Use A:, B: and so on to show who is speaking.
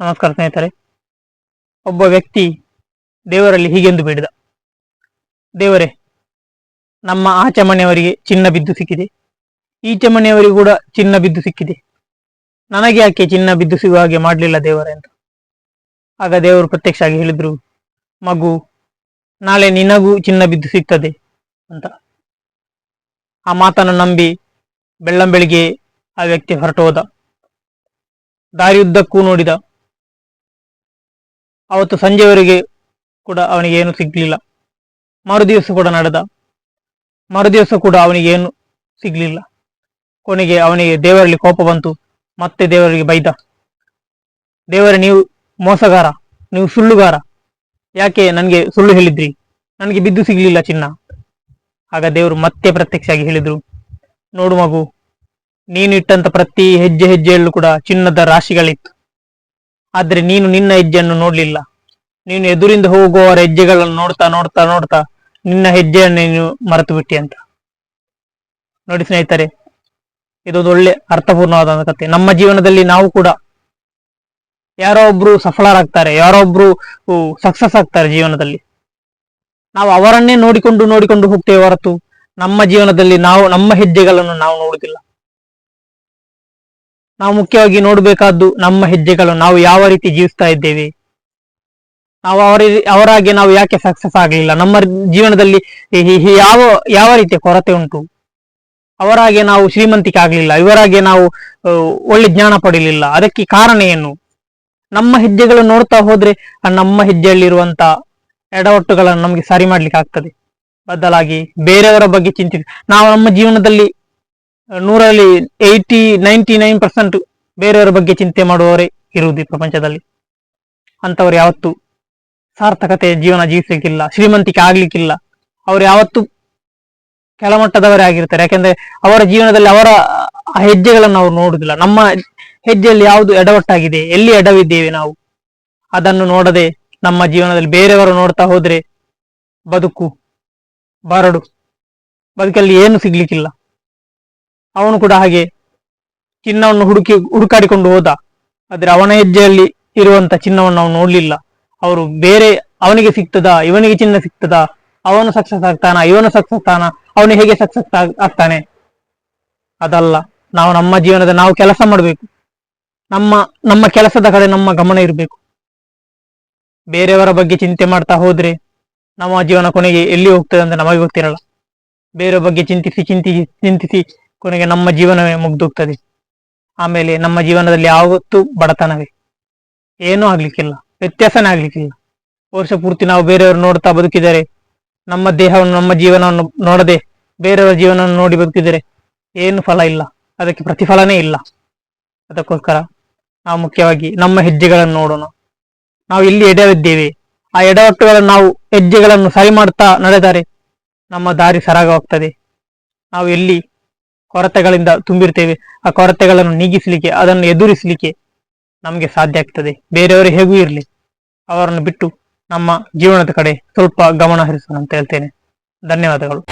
A: ನಮಸ್ಕಾರ ಸ್ನೇಹಿತರೆ. ಒಬ್ಬ ವ್ಯಕ್ತಿ ದೇವರಲ್ಲಿ ಹೀಗೆಂದು ಬೇಡಿದ, ದೇವರೇ, ನಮ್ಮ ಆಚೆ ಮನೆಯವರಿಗೆ ಚಿನ್ನ ಬಿದ್ದು ಸಿಕ್ಕಿದೆ, ಈಚೆ ಮನೆಯವರಿಗೂ ಕೂಡ ಚಿನ್ನ ಬಿದ್ದು ಸಿಕ್ಕಿದೆ, ನನಗೆ ಯಾಕೆ ಚಿನ್ನ ಬಿದ್ದು ಸಿಗುವ ಹಾಗೆ ಮಾಡಲಿಲ್ಲ ದೇವರೇ ಅಂತ. ಆಗ ದೇವರು ಪ್ರತ್ಯಕ್ಷ ಆಗಿ ಹೇಳಿದ್ರು, ಮಗು, ನಾಳೆ ನಿನಗೂ ಚಿನ್ನ ಬಿದ್ದು ಸಿಗ್ತದೆ ಅಂತ. ಆ ಮಾತನ್ನು ನಂಬಿ ಬೆಳ್ಳಂಬೆಳಿಗ್ಗೆ ಆ ವ್ಯಕ್ತಿ ಹೊರಟು ಹೋದ. ದಾರಿಯುದ್ದಕ್ಕೂ ನೋಡಿದ, ಅವತ್ತು ಸಂಜೆವರೆಗೆ ಕೂಡ ಅವನಿಗೆ ಏನು ಸಿಗ್ಲಿಲ್ಲ. ಮರುದಿವಸ ಕೂಡ ನಡೆದ, ಮರುದಿವಸ ಕೂಡ ಅವನಿಗೆ ಏನು ಸಿಗ್ಲಿಲ್ಲ. ಕೊನೆಗೆ ಅವನಿಗೆ ದೇವರಲ್ಲಿ ಕೋಪ ಬಂತು. ಮತ್ತೆ ದೇವರಿಗೆ ಬೈದ, ದೇವರೇ, ನೀವು ಮೋಸಗಾರ, ನೀವು ಸುಳ್ಳುಗಾರ, ಯಾಕೆ ನನಗೆ ಸುಳ್ಳು ಹೇಳಿದ್ರಿ, ನನಗೆ ಬಿದ್ದು ಸಿಗ್ಲಿಲ್ಲ ಚಿನ್ನ. ಆಗ ದೇವರು ಮತ್ತೆ ಪ್ರತ್ಯಕ್ಷ ಆಗಿ ಹೇಳಿದ್ರು, ನೋಡು ಮಗು, ನೀನು ಇಟ್ಟಂತ ಪ್ರತಿ ಹೆಜ್ಜೆ ಹೆಜ್ಜೆಯಲ್ಲೂ ಕೂಡ ಚಿನ್ನದ ರಾಶಿಗಳಿತ್ತು. ಆದ್ರೆ ನೀನು ನಿನ್ನ ಹೆಜ್ಜೆಯನ್ನು ನೋಡ್ಲಿಲ್ಲ. ನೀನು ಎದುರಿಂದ ಹೋಗುವವರ ಹೆಜ್ಜೆಗಳನ್ನು ನೋಡ್ತಾ ನೋಡ್ತಾ ನೋಡ್ತಾ ನಿನ್ನ ಹೆಜ್ಜೆಯನ್ನು ನೀನು ಮರೆತು ಬಿಟ್ಟಿ ಅಂತ. ನೋಡಿ ಸ್ನೇಹಿತರೆ, ಇದೊಂದು ಒಳ್ಳೆ ಅರ್ಥಪೂರ್ಣವಾದ ಕಥೆ. ನಮ್ಮ ಜೀವನದಲ್ಲಿ ನಾವು ಕೂಡ ಯಾರೋ ಒಬ್ರು ಸಫಲರಾಗ್ತಾರೆ, ಯಾರೋ ಒಬ್ರು ಸಕ್ಸಸ್ ಆಗ್ತಾರೆ ಜೀವನದಲ್ಲಿ. ನಾವು ಅವರನ್ನೇ ನೋಡಿಕೊಂಡು ನೋಡಿಕೊಂಡು ಹೋಗ್ತೇವೆ ಹೊರತು ನಮ್ಮ ಜೀವನದಲ್ಲಿ ನಾವು ನಮ್ಮ ಹೆಜ್ಜೆಗಳನ್ನು ನಾವು ನೋಡುದಿಲ್ಲ. ನಾವು ಮುಖ್ಯವಾಗಿ ನೋಡಬೇಕಾದ್ದು ನಮ್ಮ ಹೆಜ್ಜೆಗಳು, ನಾವು ಯಾವ ರೀತಿ ಜೀವಿಸ್ತಾ ಇದ್ದೇವೆ, ನಾವು ಅವರಾಗೆ ನಾವು ಯಾಕೆ ಸಕ್ಸಸ್ ಆಗಲಿಲ್ಲ, ನಮ್ಮ ಜೀವನದಲ್ಲಿ ಯಾವ ಯಾವ ರೀತಿಯ ಕೊರತೆ ಉಂಟು, ಅವರಾಗೆ ನಾವು ಶ್ರೀಮಂತಿಕೆ ಆಗಲಿಲ್ಲ, ಇವರಾಗೆ ನಾವು ಒಳ್ಳೆ ಜ್ಞಾನ ಪಡೀಲಿಲ್ಲ, ಅದಕ್ಕೆ ಕಾರಣ ಏನು? ನಮ್ಮ ಹೆಜ್ಜೆಗಳು ನೋಡ್ತಾ ಹೋದ್ರೆ ನಮ್ಮ ಹೆಜ್ಜೆಯಲ್ಲಿರುವಂತ ಎಡವಟ್ಟುಗಳನ್ನು ನಮಗೆ ಸರಿ ಮಾಡ್ಲಿಕ್ಕೆ ಆಗ್ತದೆ. ಬದಲಾಗಿ ಬೇರೆಯವರ ಬಗ್ಗೆ ಚಿಂತಿಸಿ ನಾವು ನಮ್ಮ ಜೀವನದಲ್ಲಿ 100ರಲ್ಲಿ 99% ಬೇರೆಯವರ ಬಗ್ಗೆ ಚಿಂತೆ ಮಾಡುವವರೇ ಇರುವುದು ಈ ಪ್ರಪಂಚದಲ್ಲಿ. ಅಂತವ್ರು ಯಾವತ್ತು ಸಾರ್ಥಕತೆ ಜೀವನ ಜೀವಿಸಲಿಕ್ಕಿಲ್ಲ, ಶ್ರೀಮಂತಿಕೆ ಆಗ್ಲಿಕ್ಕಿಲ್ಲ. ಅವ್ರು ಯಾವತ್ತು ಕೆಳಮಟ್ಟದವರೇ ಆಗಿರ್ತಾರೆ. ಯಾಕೆಂದ್ರೆ ಅವರ ಜೀವನದಲ್ಲಿ ಅವರ ಹೆಜ್ಜೆಗಳನ್ನು ಅವ್ರು ನೋಡುದಿಲ್ಲ. ನಮ್ಮ ಹೆಜ್ಜೆಯಲ್ಲಿ ಯಾವುದು ಎಡವಟ್ಟಾಗಿದೆ, ಎಲ್ಲಿ ಎಡವಿದ್ದೇವೆ ನಾವು, ಅದನ್ನು ನೋಡದೆ ನಮ್ಮ ಜೀವನದಲ್ಲಿ ಬೇರೆಯವರು ನೋಡ್ತಾ ಹೋದ್ರೆ ಬದುಕು ಬರಡು, ಬದುಕಲ್ಲಿ ಏನು ಸಿಗ್ಲಿಕ್ಕಿಲ್ಲ. ಅವನು ಕೂಡ ಹಾಗೆ ಚಿನ್ನವನ್ನು ಹುಡುಕಾಡಿಕೊಂಡು ಹೋದ, ಆದ್ರೆ ಅವನ ಹೆಜ್ಜೆಯಲ್ಲಿ ಇರುವಂತ ಚಿನ್ನವನ್ನು ಅವನು ನೋಡ್ಲಿಲ್ಲ. ಅವರು ಬೇರೆ, ಅವನಿಗೆ ಸಿಗ್ತದಾ, ಇವನಿಗೆ ಚಿನ್ನ ಸಿಗ್ತದಾ, ಅವನು ಸಕ್ಸಸ್ ಆಗ್ತಾನ, ಇವನು ಸಕ್ಸಸ್ ಆಗ್ತಾನ, ಅವನು ಹೇಗೆ ಸಕ್ಸಸ್ ಆಗ್ತಾನೆ, ಅದಲ್ಲ. ನಾವು ನಮ್ಮ ಜೀವನದ ನಾವು ಕೆಲಸ ಮಾಡಬೇಕು, ನಮ್ಮ ಕೆಲಸದ ಕಡೆ ನಮ್ಮ ಗಮನ ಇರಬೇಕು. ಬೇರೆಯವರ ಬಗ್ಗೆ ಚಿಂತೆ ಮಾಡ್ತಾ ಹೋದ್ರೆ ನಮ್ಮ ಜೀವನ ಕೊನೆಗೆ ಎಲ್ಲಿ ಹೋಗ್ತದೆ ಅಂತ ನಮಗೆ ಗೊತ್ತಿರಲ್ಲ. ಬೇರೆಯವರ ಬಗ್ಗೆ ಚಿಂತಿಸಿ ಚಿಂತಿಸಿ ಚಿಂತಿಸಿ ಕೊನೆಗೆ ನಮ್ಮ ಜೀವನವೇ ಮುಗ್ದೋಗ್ತದೆ. ಆಮೇಲೆ ನಮ್ಮ ಜೀವನದಲ್ಲಿ ಯಾವತ್ತೂ ಬಡತನವೇ, ಏನೂ ಆಗ್ಲಿಕ್ಕಿಲ್ಲ, ವ್ಯತ್ಯಾಸನೇ ಆಗ್ಲಿಕ್ಕಿಲ್ಲ. ವರ್ಷ ಪೂರ್ತಿ ನಾವು ಬೇರೆಯವರು ನೋಡ್ತಾ ಬದುಕಿದರೆ, ನಮ್ಮ ದೇಹವನ್ನು ನಮ್ಮ ಜೀವನವನ್ನು ನೋಡದೆ ಬೇರೆಯವರ ಜೀವನವನ್ನು ನೋಡಿ ಬದುಕಿದರೆ ಏನು ಫಲ ಇಲ್ಲ, ಅದಕ್ಕೆ ಪ್ರತಿಫಲನೇ ಇಲ್ಲ. ಅದಕ್ಕೋಸ್ಕರ ನಾವು ಮುಖ್ಯವಾಗಿ ನಮ್ಮ ಹೆಜ್ಜೆಗಳನ್ನು ನೋಡೋಣ. ನಾವು ಎಲ್ಲಿ ಎಡವಿದ್ದೇವೆ, ಆ ಎಡವಟ್ಟುಗಳನ್ನು ನಾವು ಹೆಜ್ಜೆಗಳನ್ನು ಸರಿ ಮಾಡ್ತಾ ನಡೆದರೆ ನಮ್ಮ ದಾರಿ ಸರಾಗವಾಗ್ತದೆ. ನಾವು ಎಲ್ಲಿ ಕೊರತೆಗಳಿಂದ ತುಂಬಿರ್ತೇವೆ, ಆ ಕೊರತೆಗಳನ್ನು ನೀಗಿಸಲಿಕ್ಕೆ, ಅದನ್ನು ಎದುರಿಸಲಿಕ್ಕೆ ನಮಗೆ ಸಾಧ್ಯ ಆಗ್ತದೆ. ಬೇರೆಯವರು ಹೇಗೂ ಇರಲಿ, ಅವರನ್ನು ಬಿಟ್ಟು ನಮ್ಮ ಜೀವನದ ಕಡೆ ಸ್ವಲ್ಪ ಗಮನ ಹರಿಸೋಣ ಅಂತ ಹೇಳ್ತೇನೆ. ಧನ್ಯವಾದಗಳು.